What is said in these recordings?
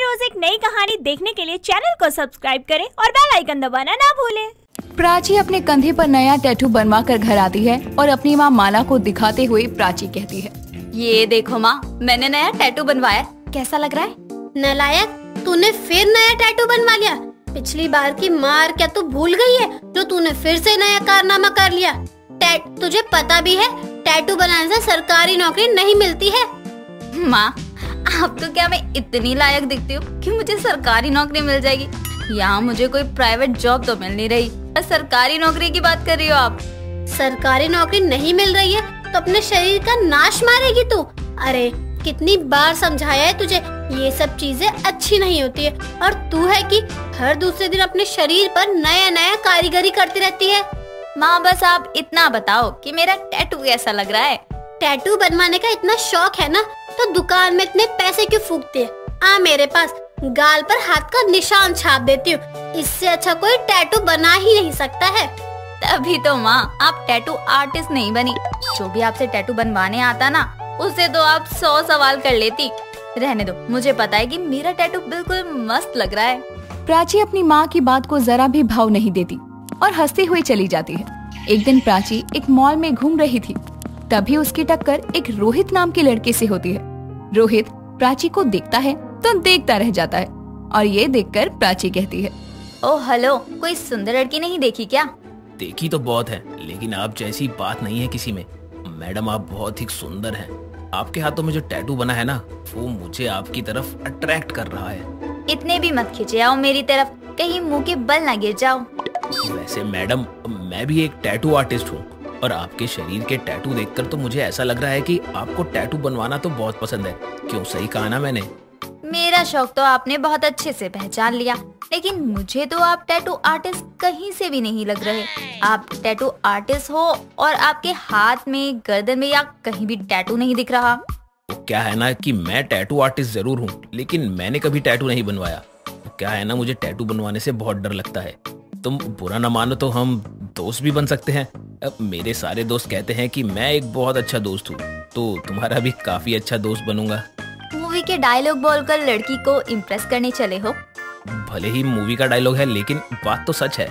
रोज एक नई कहानी देखने के लिए चैनल को सब्सक्राइब करें और बेल आइकन दबाना ना भूलें। प्राची अपने कंधे पर नया टैटू बनवा कर घर आती है और अपनी माँ माला को दिखाते हुए प्राची कहती है, ये देखो माँ, मैंने नया टैटू बनवाया, कैसा लग रहा है? नालायक, तूने फिर नया टैटू बनवा लिया। पिछली बार की मार क्या तू भूल गई है जो तूने फिर से नया कारनामा कर लिया? तुझे पता भी है टैटू बनाने से सरकारी नौकरी नहीं मिलती है। माँ, आपको क्या मैं इतनी लायक दिखती हूँ कि मुझे सरकारी नौकरी मिल जाएगी? यहाँ मुझे कोई प्राइवेट जॉब तो मिल नहीं रही, सरकारी नौकरी की बात कर रही हो आप? सरकारी नौकरी नहीं मिल रही है तो अपने शरीर का नाश मारेगी तू? अरे कितनी बार समझाया है तुझे, ये सब चीजें अच्छी नहीं होती है। और तू है कि हर दूसरे दिन अपने शरीर पर नया नया कारीगरी करती रहती है। माँ बस आप इतना बताओ कि मेरा टैटू कैसा लग रहा है? टैटू बनवाने का इतना शौक है ना तो दुकान में इतने पैसे क्यों फूकते है? आ मेरे पास, गाल पर हाथ का निशान छाप देती हूँ। इससे अच्छा कोई टैटू बना ही नहीं सकता है। तभी तो माँ, आप टैटू आर्टिस्ट नहीं बनी। जो भी आपसे टैटू बनवाने आता ना, उससे तो आप 100 सवाल कर लेती। रहने दो, मुझे पता है कि मेरा टैटू बिल्कुल मस्त लग रहा है। प्राची अपनी माँ की बात को जरा भी भाव नहीं देती और हंसती हुई चली जाती है। एक दिन प्राची एक मॉल में घूम रही थी, तभी उसकी टक्कर एक रोहित नाम के लड़के से होती है। रोहित प्राची को देखता है तो देखता रह जाता है और ये देखकर प्राची कहती है, ओह हेलो, कोई सुंदर लड़की नहीं देखी क्या? देखी तो बहुत है, लेकिन आप जैसी बात नहीं है किसी में। मैडम, आप बहुत ही सुंदर हैं। आपके हाथों में जो टैटू बना है ना, वो मुझे आपकी तरफ अट्रैक्ट कर रहा है। इतने भी मत खींचे आओ मेरी तरफ, कहीं मुंह के बल ना गिर जाओ। वैसे मैडम, मैं भी एक टैटू आर्टिस्ट हूँ और आपके शरीर के टैटू देखकर तो मुझे ऐसा लग रहा है कि आपको टैटू बनवाना तो बहुत पसंद है। क्यों, सही कहा ना मैंने? मेरा शौक तो आपने बहुत अच्छे से पहचान लिया, लेकिन मुझे तो आप टैटू आर्टिस्ट कहीं से भी नहीं लग रहे। आप टैटू आर्टिस्ट हो और आपके हाथ में, गर्दन में या कहीं भी टैटू नहीं दिख रहा। तो क्या है ना कि मैं टैटू आर्टिस्ट जरूर हूँ, लेकिन मैंने कभी टैटू नहीं बनवाया। तो क्या है ना, मुझे टैटू बनवाने से बहुत डर लगता है। तुम बुरा न मानो तो हम दोस्त भी बन सकते हैं। अब मेरे सारे दोस्त कहते हैं कि मैं एक बहुत अच्छा दोस्त हूँ, तो तुम्हारा भी काफी अच्छा दोस्त बनूंगा। मूवी के डायलॉग बोलकर लड़की को इम्प्रेस करने चले हो? भले ही मूवी का डायलॉग है, लेकिन बात तो सच है।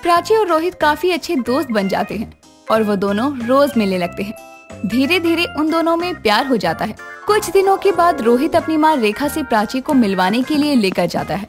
प्राची और रोहित काफी अच्छे दोस्त बन जाते हैं और वो दोनों रोज मिलने लगते हैं। धीरे धीरे उन दोनों में प्यार हो जाता है। कुछ दिनों के बाद रोहित अपनी माँ रेखा से प्राची को मिलवाने के लिए लेकर जाता है।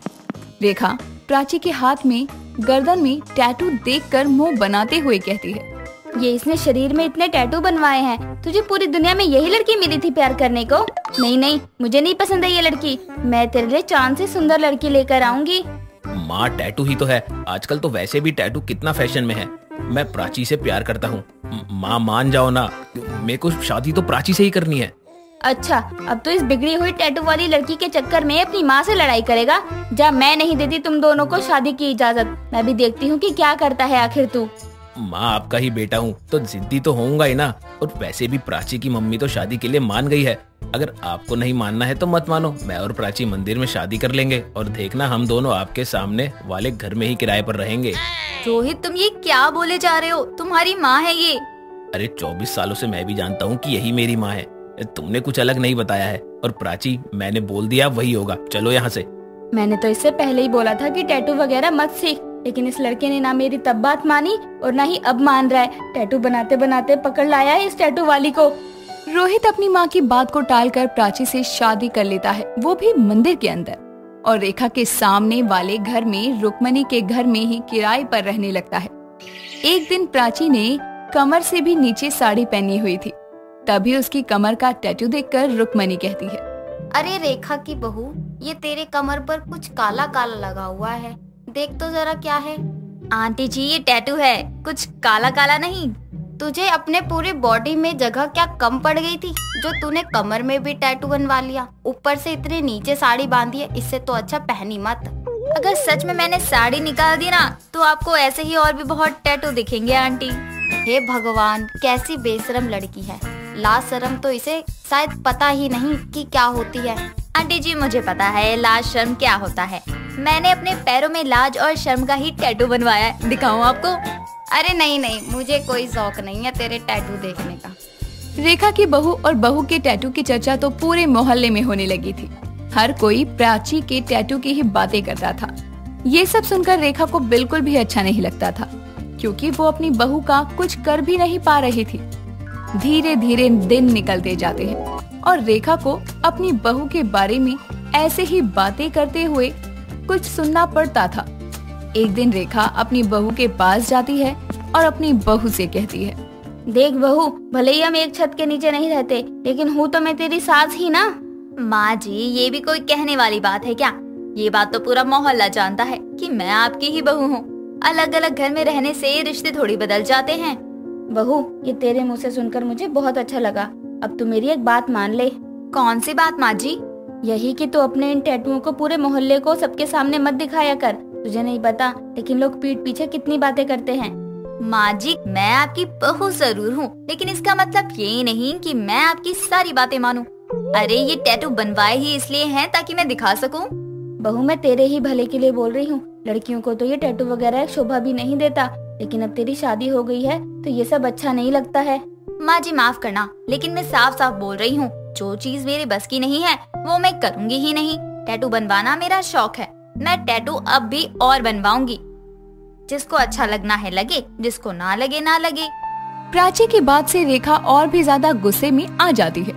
रेखा प्राची के हाथ में, गर्दन में टैटू देखकर मुंह बनाते हुए कहती है, ये इसने शरीर में इतने टैटू बनवाए हैं। तुझे पूरी दुनिया में यही लड़की मिली थी प्यार करने को? नहीं नहीं, मुझे नहीं पसंद है ये लड़की। मैं तेरे लिए चांद से सुंदर लड़की लेकर आऊंगी। माँ, टैटू ही तो है। आजकल तो वैसे भी टैटू कितना फैशन में है। मैं प्राची से प्यार करता हूँ। माँ मान जाओ ना, मेरे को शादी तो प्राची से ही करनी है। अच्छा, अब तो इस बिगड़ी हुई टैटू वाली लड़की के चक्कर में अपनी माँ से लड़ाई करेगा? जा, मैं नहीं देती तुम दोनों को शादी की इजाजत। मैं भी देखती हूँ कि क्या करता है आखिर तू। माँ, आपका ही बेटा हूँ तो जिद्दी तो होऊंगा ही ना। और वैसे भी प्राची की मम्मी तो शादी के लिए मान गई है। अगर आपको नहीं मानना है तो मत मानो। मैं और प्राची मंदिर में शादी कर लेंगे और देखना, हम दोनों आपके सामने वाले घर में ही किराए पर रहेंगे। रोहित, तुम ये क्या बोले जा रहे हो? तुम्हारी माँ है ये? अरे 24 सालों से मैं भी जानता हूँ कि यही मेरी माँ है। तुमने कुछ अलग नहीं बताया है। और प्राची, मैंने बोल दिया वही होगा। चलो यहाँ से। मैंने तो इससे पहले ही बोला था कि टैटू वगैरह मत सीख, लेकिन इस लड़के ने ना मेरी तब बात मानी और ना ही अब मान रहा है। टैटू बनाते बनाते पकड़ लाया है इस टैटू वाली को। रोहित अपनी माँ की बात को टालकर प्राची से शादी कर लेता है, वो भी मंदिर के अंदर। और रेखा के सामने वाले घर में, रुक्मणी के घर में ही किराए पर रहने लगता है। एक दिन प्राची ने कमर से भी नीचे साड़ी पहनी हुई थी, तभी उसकी कमर का टैटू देखकर रुक्मणी कहती है, अरे रेखा की बहू, ये तेरे कमर पर कुछ काला काला लगा हुआ है, देख तो जरा क्या है। आंटी जी, ये टैटू है, कुछ काला काला नहीं। तुझे अपने पूरे बॉडी में जगह क्या कम पड़ गई थी जो तूने कमर में भी टैटू बनवा लिया? ऊपर से इतने नीचे साड़ी बांधी है, इससे तो अच्छा पहनी मत। अगर सच में मैंने साड़ी निकाल दी ना, तो आपको ऐसे ही और भी बहुत टैटू दिखेंगे आंटी। हे भगवान, कैसी बेशरम लड़की है। लाज शर्म तो इसे शायद पता ही नहीं कि क्या होती है। आंटी जी, मुझे पता है लाज शर्म क्या होता है। मैंने अपने पैरों में लाज और शर्म का ही टैटू बनवाया है, दिखाऊं आपको? अरे नहीं नहीं, मुझे कोई शौक नहीं है तेरे टैटू देखने का। रेखा की बहू और बहू के टैटू की चर्चा तो पूरे मोहल्ले में होने लगी थी। हर कोई प्राची के टैटू की ही बातें करता था। ये सब सुनकर रेखा को बिल्कुल भी अच्छा नहीं लगता था, क्योंकि वो अपनी बहू का कुछ कर भी नहीं पा रही थी। धीरे धीरे दिन निकलते जाते हैं और रेखा को अपनी बहू के बारे में ऐसे ही बातें करते हुए कुछ सुनना पड़ता था। एक दिन रेखा अपनी बहू के पास जाती है और अपनी बहू से कहती है, देख बहू, भले ही हम एक छत के नीचे नहीं रहते, लेकिन हूँ तो मैं तेरी सास ही ना। माँ जी, ये भी कोई कहने वाली बात है क्या? ये बात तो पूरा मोहल्ला जानता है कि मैं आपकी ही बहू हूँ। अलग अलग घर में रहने से रिश्ते थोड़ी बदल जाते हैं। बहू, ये तेरे मुँह से सुनकर मुझे बहुत अच्छा लगा। अब तू मेरी एक बात मान ले। कौन सी बात माँ जी? यही कि तू अपने इन टैटुओं को पूरे मोहल्ले को सबके सामने मत दिखाया कर। तुझे नहीं पता, लेकिन लोग पीठ पीछे कितनी बातें करते हैं। माँ जी, मैं आपकी बहू जरूर हूँ, लेकिन इसका मतलब ये नहीं कि मैं आपकी सारी बातें मानूं। अरे ये टैटू बनवाए ही इसलिए हैं ताकि मैं दिखा सकूं। बहू, मैं तेरे ही भले के लिए बोल रही हूँ। लड़कियों को तो ये टैटू वगैरह शोभा भी नहीं देता, लेकिन अब तेरी शादी हो गई है तो ये सब अच्छा नहीं लगता है। माँ जी माफ करना, लेकिन मैं साफ साफ बोल रही हूँ, जो चीज मेरे बस की नहीं है वो मैं करूँगी ही नहीं। टैटू बनवाना मेरा शौक है, मैं टैटू अब भी और बनवाऊंगी। जिसको अच्छा लगना है लगे, जिसको ना लगे ना लगे। प्राची की बात से रेखा और भी ज्यादा गुस्से में आ जाती है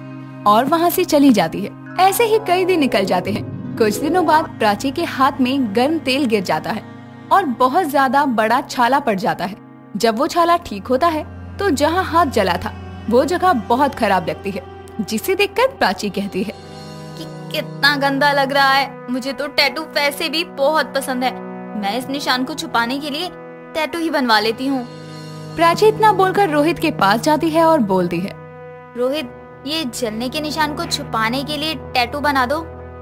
और वहाँ से चली जाती है। ऐसे ही कई दिन निकल जाते हैं। कुछ दिनों बाद प्राची के हाथ में गर्म तेल गिर जाता है और बहुत ज्यादा बड़ा छाला पड़ जाता है। जब वो छाला ठीक होता है तो जहाँ हाथ जला था वो जगह बहुत खराब लगती है, जिसे देखकर प्राची कहती है कि कितना गंदा लग रहा है। मुझे तो टैटू वैसे भी बहुत पसंद है, मैं इस निशान को छुपाने के लिए टैटू ही बनवा लेती हूँ। प्राची इतना बोलकर रोहित के पास जाती है और बोलती है, रोहित, ये जलने के निशान को छुपाने के लिए टैटू बना दो।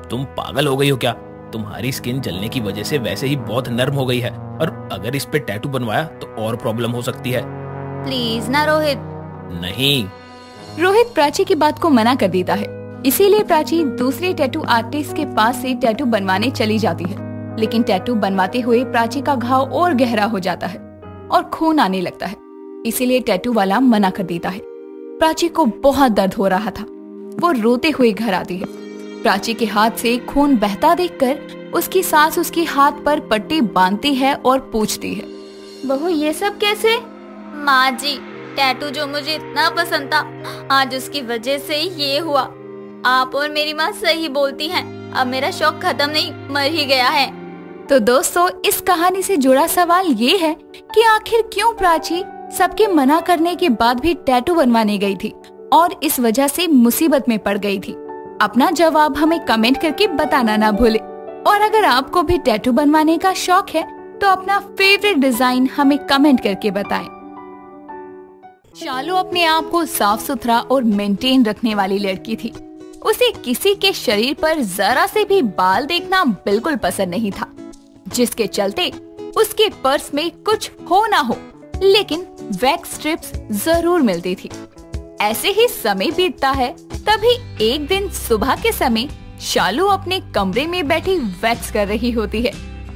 तुम पागल हो गई हो क्या? तुम्हारी स्किन जलने की वजह से वैसे ही बहुत नर्म हो गई है, और अगर इस पे टैटू बनवाया तो और प्रॉब्लम हो सकती है। प्लीज ना रोहित। नहीं। रोहित प्राची की बात को मना कर देता है। इसीलिए प्राची दूसरे टैटू आर्टिस्ट के पास से टैटू बनवाने चली जाती है, लेकिन टैटू बनवाते हुए प्राची का घाव और गहरा हो जाता है और खून आने लगता है। इसीलिए टैटू वाला मना कर देता है। प्राची को बहुत दर्द हो रहा था। वो रोते हुए घर आती है। प्राची के हाथ से खून बहता देखकर उसकी सास उसके हाथ पर पट्टी बांधती है और पूछती है, बहू ये सब कैसे? माँ जी, टैटू जो मुझे इतना पसंद था, आज उसकी वजह से ये हुआ। आप और मेरी माँ सही बोलती हैं, अब मेरा शौक खत्म नहीं, मर ही गया है। तो दोस्तों, इस कहानी से जुड़ा सवाल ये है कि आखिर क्यों प्राची सबके मना करने के बाद भी टैटू बनवाने गई थी और इस वजह से मुसीबत में पड़ गई थी। अपना जवाब हमें कमेंट करके बताना ना भूले। और अगर आपको भी टैटू बनवाने का शौक है तो अपना फेवरेट डिजाइन हमें कमेंट करके बताएं। शालू अपने आप को साफ सुथरा और मेंटेन रखने वाली लड़की थी। उसे किसी के शरीर पर जरा से भी बाल देखना बिल्कुल पसंद नहीं था, जिसके चलते उसके पर्स में कुछ हो ना हो लेकिन वैक्स स्ट्रिप्स जरूर मिलती थी। ऐसे ही समय बीतता है, तभी एक दिन सुबह के समय शालू अपने कमरे में बैठी वैक्स कर रही होती है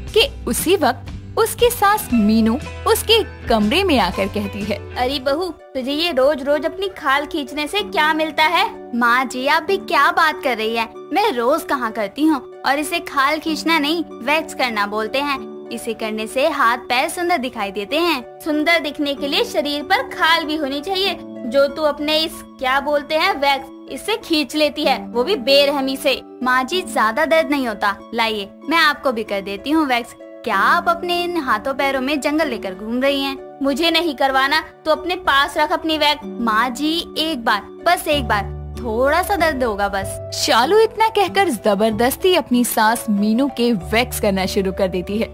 कि उसी वक्त उसकी सास मीनू उसके कमरे में आकर कहती है, अरे बहू, तुझे ये रोज रोज अपनी खाल खींचने से क्या मिलता है? माँ जी, आप भी क्या बात कर रही है? मैं रोज कहाँ करती हूँ, और इसे खाल खींचना नहीं वैक्स करना बोलते हैं। इसे करने से हाथ पैर सुंदर दिखाई देते हैं। सुंदर दिखने के लिए शरीर पर खाल भी होनी चाहिए, जो तू अपने इस क्या बोलते हैं वैक्स, इससे खींच लेती है, वो भी बेरहमी से। माँ जी, ज्यादा दर्द नहीं होता, लाइए मैं आपको भी कर देती हूँ वैक्स। क्या आप अपने इन हाथों पैरों में जंगल लेकर घूम रही हैं? मुझे नहीं करवाना तो अपने पास रख अपनी वैक्स। माँ जी, एक बार, बस एक बार, थोड़ा सा दर्द होगा बस। शालू इतना कहकर जबरदस्ती अपनी सास मीनू के वैक्स करना शुरू कर देती है।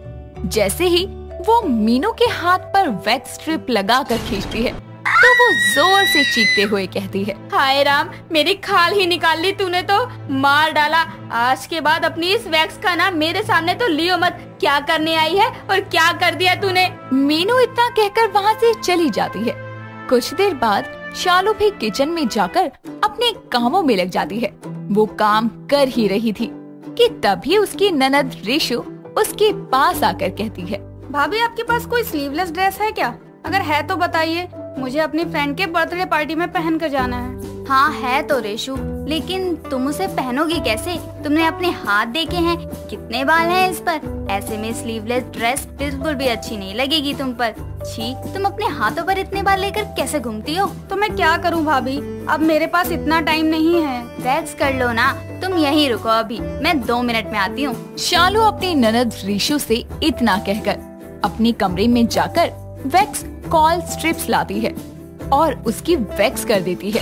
जैसे ही वो मीनू के हाथ पर वैक्स स्ट्रिप लगाकर खींचती है तो वो जोर से चीखते हुए कहती है, हाय राम, मेरी खाल ही निकाल ली तूने तो, मार डाला। आज के बाद अपनी इस वैक्स का नाम मेरे सामने तो लियो मत। क्या करने आई है और क्या कर दिया तूने? मीनू इतना कहकर वहाँ से चली जाती है। कुछ देर बाद शालू भी किचन में जाकर अपने कामों में लग जाती है। वो काम कर ही रही थी कि तभी उसकी ननद रिशु उसके पास आकर कहती है, भाभी आपके पास कोई स्लीवलेस ड्रेस है क्या? अगर है तो बताइए, मुझे अपनी फ्रेंड के बर्थडे पार्टी में पहन कर जाना है। हाँ है तो रेशु, लेकिन तुम उसे पहनोगी कैसे? तुमने अपने हाथ देखे हैं, कितने बाल हैं इस पर? ऐसे में स्लीवलेस ड्रेस बिल्कुल भी अच्छी नहीं लगेगी तुम पर। छी, तुम अपने हाथों पर इतने बाल लेकर कैसे घूमती हो? तो मैं क्या करूं भाभी, अब मेरे पास इतना टाइम नहीं है। वैक्स कर लो ना। तुम यहीं रुको, अभी मैं 2 मिनट में आती हूँ। शालू अपनी ननद रिशु से इतना कहकर अपने कमरे में जाकर वैक्स कॉल स्ट्रिप्स लाती है और उसकी वैक्स कर देती है,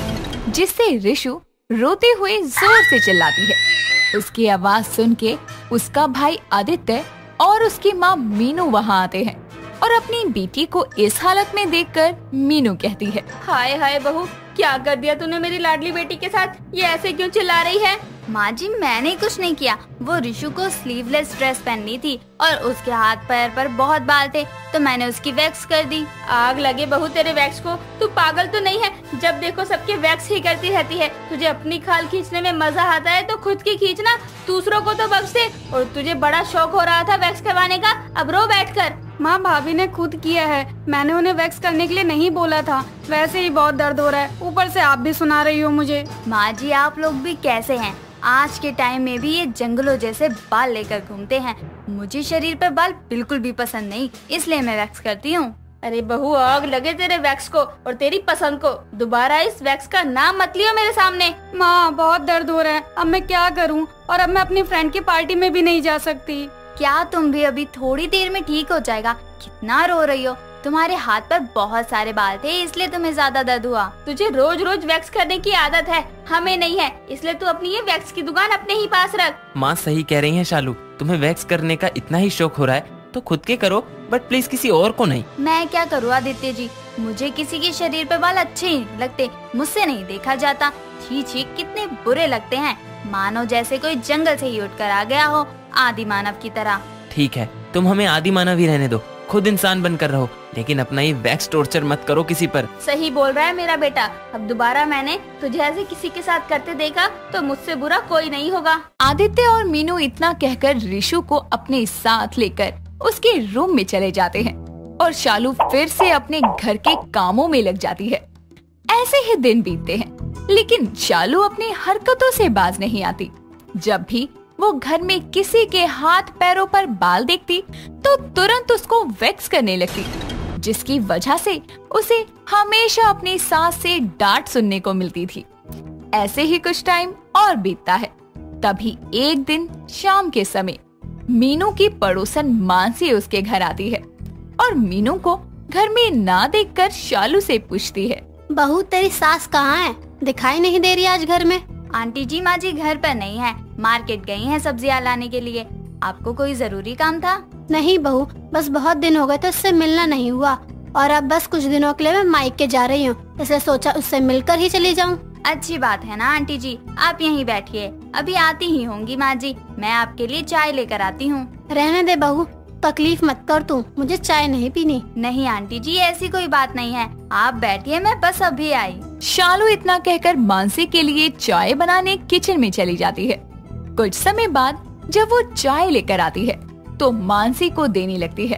जिससे रिशु रोते हुए जोर से चिल्लाती है। उसकी आवाज सुन के उसका भाई आदित्य और उसकी माँ मीनू वहाँ आते हैं और अपनी बेटी को इस हालत में देखकर मीनू कहती है, हाय हाय बहू, क्या कर दिया तूने मेरी लाडली बेटी के साथ? ये ऐसे क्यों चिल्ला रही है? माँ जी, मैंने कुछ नहीं किया। वो रिशु को स्लीवलेस ड्रेस पहननी थी और उसके हाथ पैर पर बहुत बाल थे, तो मैंने उसकी वैक्स कर दी। आग लगे बहू तेरे वैक्स को, तू पागल तो नहीं है? जब देखो सबके वैक्स ही करती रहती है। तुझे अपनी खाल खींचने में मजा आता है तो खुद की खींचना, दूसरों को तो बख्श दे। और तुझे बड़ा शौक हो रहा था वैक्स करवाने का, अब रो बैठकर। माँ, भाभी ने खुद किया है, मैंने उन्हें वैक्स करने के लिए नहीं बोला था। वैसे ही बहुत दर्द हो रहा है, ऊपर से आप भी सुना रही हो मुझे। माँ जी, आप लोग भी कैसे हैं? आज के टाइम में भी ये जंगलों जैसे बाल लेकर घूमते हैं। मुझे शरीर पर बाल बिल्कुल भी पसंद नहीं, इसलिए मैं वैक्स करती हूँ। अरे बहू, आग लगे तेरे वैक्स को और तेरी पसंद को। दोबारा इस वैक्स का नाम मत लियो मेरे सामने। माँ, बहुत दर्द हो रहा है, अब मैं क्या करूँ? और अब मैं अपनी फ्रेंड की पार्टी में भी नहीं जा सकती। क्या तुम भी अभी थोड़ी देर में ठीक हो जाएगा? कितना रो रही हो? तुम्हारे हाथ पर बहुत सारे बाल थे, इसलिए तुम्हें ज्यादा दर्द हुआ। तुझे रोज रोज वैक्स करने की आदत है, हमें नहीं है, इसलिए तू अपनी ये वैक्स की दुकान अपने ही पास रख। माँ सही कह रही है शालू, तुम्हें वैक्स करने का इतना ही शौक हो रहा है तो खुद के करो, बट प्लीज किसी और को नहीं। मैं क्या करूँ आदित्य जी, मुझे किसी के शरीर पर बाल अच्छे ही नहीं लगते, मुझसे नहीं देखा जाता। छी छी, कितने बुरे लगते हैं, मानो जैसे कोई जंगल से ही उठकर आ गया हो, आदि मानव की तरह। ठीक है, तुम हमें आदि मानव ही रहने दो, खुद इंसान बनकर रहो, लेकिन अपना ये वैक्स टॉर्चर मत करो किसी पर। सही बोल रहा है मेरा बेटा, अब दोबारा मैंने तुझे ऐसे किसी के साथ करते देखा तो मुझसे बुरा कोई नहीं होगा। आदित्य और मीनू इतना कहकर रिशु को अपने साथ लेकर उसके रूम में चले जाते हैं और शालू फिर से अपने घर के कामों में लग जाती है। ऐसे ही दिन बीतते हैं, लेकिन शालू अपनी हरकतों से बाज नहीं आती। जब भी वो घर में किसी के हाथ पैरों पर बाल देखती तो तुरंत उसको वैक्स करने लगती, जिसकी वजह से उसे हमेशा अपनी सास से डांट सुनने को मिलती थी। ऐसे ही कुछ टाइम और बीतता है। तभी एक दिन शाम के समय मीनू की पड़ोसन मानसी उसके घर आती है और मीनू को घर में ना देखकर शालू से पूछती है, बहू तेरी सास कहाँ है? दिखाई नहीं दे रही आज घर में। आंटी जी, माँ जी घर पर नहीं है, मार्केट गई हैं सब्जियाँ लाने के लिए। आपको कोई जरूरी काम था? नहीं बहू, बस बहुत दिन हो गए तो उससे मिलना नहीं हुआ और अब बस कुछ दिनों के लिए मैं मायके जा रही हूँ, इसलिए सोचा उससे मिलकर ही चली जाऊँ। अच्छी बात है ना आंटी जी, आप यहीं बैठिए, अभी आती ही होंगी माँ जी, मैं आपके लिए चाय लेकर आती हूँ। रहने दे बहू, तकलीफ मत कर तू, मुझे चाय नहीं पीनी। नहीं आंटी जी, ऐसी कोई बात नहीं है, आप बैठिए, मैं बस अभी आई। शालू इतना कहकर मानसी के लिए चाय बनाने किचन में चली जाती है। कुछ समय बाद जब वो चाय लेकर आती है तो मानसी को देने लगती है।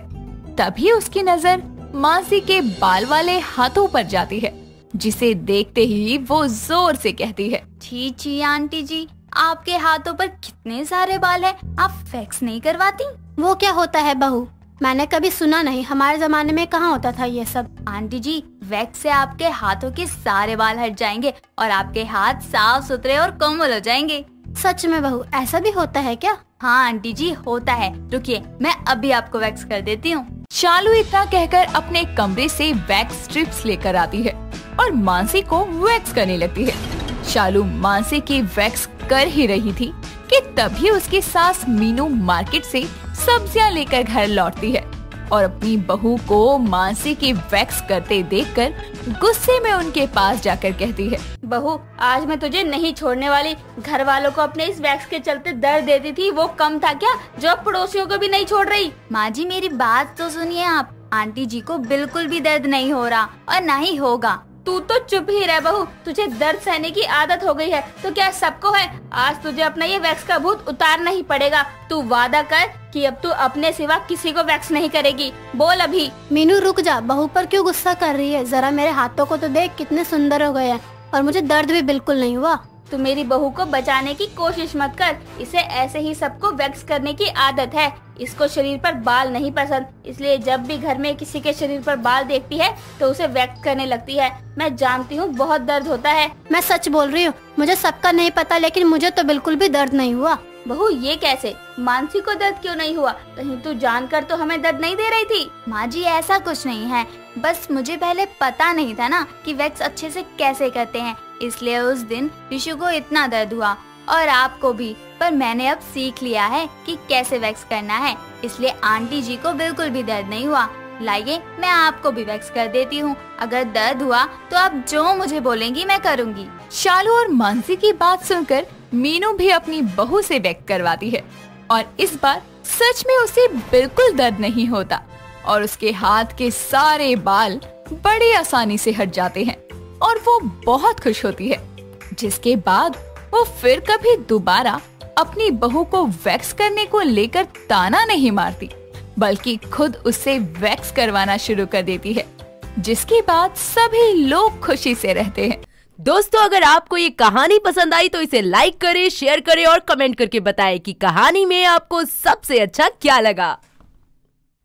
तभी उसकी नजर मानसी के बाल वाले हाथों पर जाती है, जिसे देखते ही वो जोर से कहती है, छी छी आंटी जी, आपके हाथों पर कितने सारे बाल हैं, आप वैक्स नहीं करवाती? वो क्या होता है बहू? मैंने कभी सुना नहीं, हमारे जमाने में कहाँ होता था ये सब। आंटी जी, वैक्स से आपके हाथों के सारे बाल हट जाएंगे और आपके हाथ साफ सुथरे और कोमल हो जाएंगे। सच में बहू, ऐसा भी होता है क्या? हाँ आंटी जी, होता है। रुकिए, मैं अभी आपको वैक्स कर देती हूँ। शालू इतना कहकर अपने कमरे से वैक्स स्ट्रिप्स लेकर आती है और मानसी को वैक्स करने लगती है। शालू मानसी की वैक्स कर ही रही थी कि तभी उसकी सास मीनू मार्केट से सब्जियां लेकर घर लौटती है और अपनी बहू को मानसी की वैक्स करते देखकर गुस्से में उनके पास जाकर कहती है, बहू आज मैं तुझे नहीं छोड़ने वाली। घर वालों को अपने इस वैक्स के चलते दर्द देती थी, वो कम था क्या जो अब पड़ोसियों को भी नहीं छोड़ रही? माँ जी मेरी बात तो सुनिए आप, आंटी जी को बिल्कुल भी दर्द नहीं हो रहा और ना ही होगा। तू तो चुप ही रह बहू, तुझे दर्द सहने की आदत हो गई है तो क्या सबको है? आज तुझे अपना ये वैक्स का भूत उतारना ही पड़ेगा। तू वादा कर कि अब तू अपने सिवा किसी को वैक्स नहीं करेगी, बोल अभी। मीनू रुक जा, बहू पर क्यों गुस्सा कर रही है? जरा मेरे हाथों को तो देख, कितने सुंदर हो गए हैं और मुझे दर्द भी बिल्कुल नहीं हुआ। तू मेरी बहू को बचाने की कोशिश मत कर। इसे ऐसे ही सबको वैक्स करने की आदत है। इसको शरीर पर बाल नहीं पसंद, इसलिए जब भी घर में किसी के शरीर पर बाल देखती है तो उसे वैक्स करने लगती है। मैं जानती हूँ बहुत दर्द होता है। मैं सच बोल रही हूँ, मुझे सबका नहीं पता, लेकिन मुझे तो बिल्कुल भी दर्द नहीं हुआ। बहू ये कैसे? मानसी को दर्द क्यों नहीं हुआ? कहीं तू जानकर तो हमें दर्द नहीं दे रही थी? माँ जी ऐसा कुछ नहीं है, बस मुझे पहले पता नहीं था ना कि वैक्स अच्छे से कैसे करते हैं, इसलिए उस दिन विशु को इतना दर्द हुआ और आपको भी। पर मैंने अब सीख लिया है कि कैसे वैक्स करना है, इसलिए आंटी जी को बिल्कुल भी दर्द नहीं हुआ। लाइए मैं आपको भी वैक्स कर देती हूँ। अगर दर्द हुआ तो आप जो मुझे बोलेंगी मैं करूँगी। शालू और मानसी की बात सुनकर मीनू भी अपनी बहू से वैक्स करवाती है और इस बार सच में उसे बिल्कुल दर्द नहीं होता और उसके हाथ के सारे बाल बड़ी आसानी से हट जाते हैं और वो बहुत खुश होती है। जिसके बाद वो फिर कभी दोबारा अपनी बहू को वैक्स करने को लेकर ताना नहीं मारती, बल्कि खुद उससे वैक्स करवाना शुरू कर देती है, जिसके बाद सभी लोग खुशी से रहते हैं। दोस्तों, अगर आपको ये कहानी पसंद आई तो इसे लाइक करें, शेयर करें और कमेंट करके बताएं कि कहानी में आपको सबसे अच्छा क्या लगा।